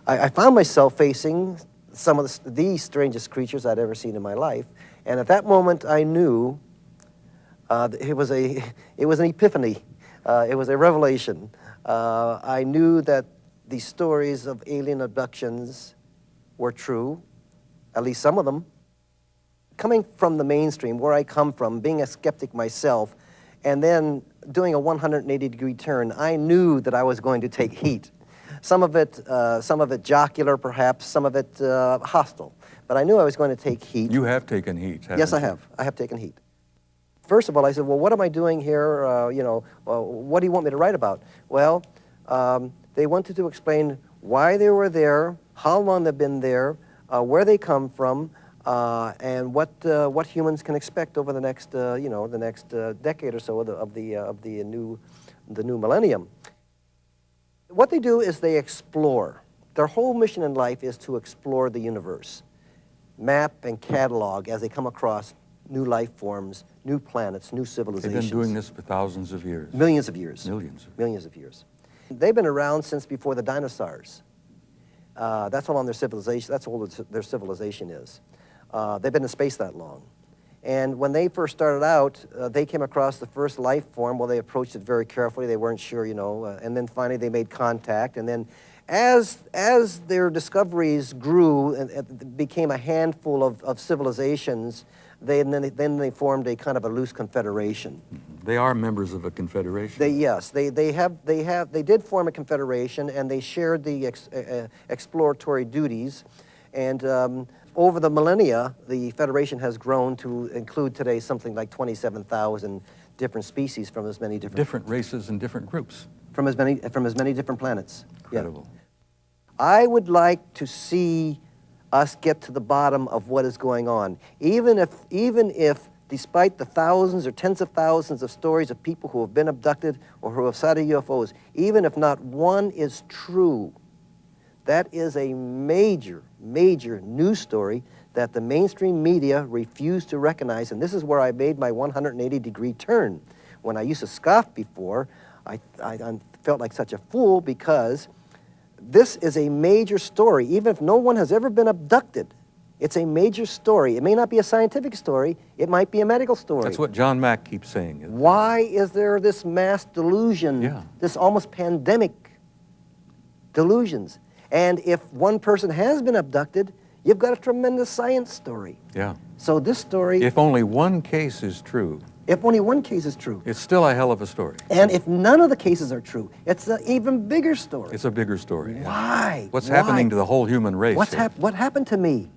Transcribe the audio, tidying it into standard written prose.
I found myself facing some of the strangest creatures I'd ever seen in my life, and at that moment I knew it was an epiphany. It was a revelation. I knew that the stories of alien abductions were true, at least some of them. Coming from the mainstream, where I come from, being a skeptic myself, and then doing a 180-degree turn, I knew that I was going to take heat. Some of it jocular, perhaps, some of it hostile. But I knew I was going to take heat. You have taken heat, haven't Yes, I you? have. I have taken heat. First of all, I said, well, what am I doing here? What do you want me to write about? Well, they wanted to explain why they were there, how long they've been there, where they come from, and what humans can expect over the next, decade or so of the new millennium. What they do is they explore. Their whole mission in life is to explore the universe, map and catalog as they come across new life forms, new planets, new civilizations. They've been doing this for thousands of years. Millions of years. Millions. Of years. They've been around since before the dinosaurs. That's how long their civilization. That's how old their civilization is. They've been in space that long. And when they first started out, they came across the first life form. Well, they approached it very carefully. They weren't sure, and then finally they made contact. And then as their discoveries grew and became a handful of civilizations, then they formed a kind of a loose confederation. They are members of a confederation. They did form a confederation, and they shared the exploratory duties. And over the millennia, the Federation has grown to include today something like 27,000 different species from as many different races and different groups. From as many different planets. Incredible. Yeah. I would like to see us get to the bottom of what is going on. Even if despite the thousands or tens of thousands of stories of people who have been abducted or who have sighted UFOs, even if not one is true, that is a major, major news story that the mainstream media refused to recognize, and this is where I made my 180-degree turn. When I used to scoff before, I felt like such a fool because this is a major story. Even if no one has ever been abducted, it's a major story. It may not be a scientific story. It might be a medical story. That's what John Mack keeps saying. Why is there this mass delusion, this almost pandemic delusions? And if one person has been abducted, you've got a tremendous science story. Yeah. So this story... If only one case is true... If only one case is true. It's still a hell of a story. And if none of the cases are true, it's an even bigger story. It's a bigger story. Why? What's happening to the whole human race? What happened to me?